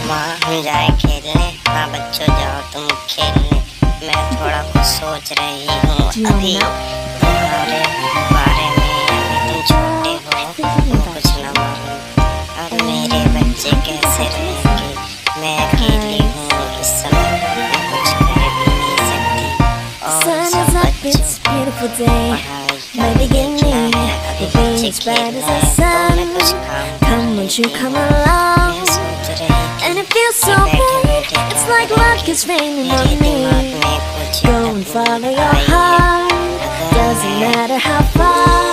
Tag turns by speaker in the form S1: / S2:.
S1: माँ हम जाए खेलने, हाँ बच्चों जाओ तुम खेलने। मैं थोड़ा कुछ सोच रही हूँ अभी तुम्हारे बारे में। अभी तुम छोटे हो, तुम कुछ ना मालूम। और मेरे बच्चे कैसे रहेंगे? मैं अकेली हूँ इस समय, मैं कुछ कर भी नहीं सकती। और सब बच्चों पढ़ाई देखना है, अभी बच्चे खेल रहे हैं तो मैं कुछ काम
S2: Come along,
S1: मैं सोच रही थी
S2: and it feels so good. It's like luck is raining on me. Go and follow your heart. Doesn't matter how far.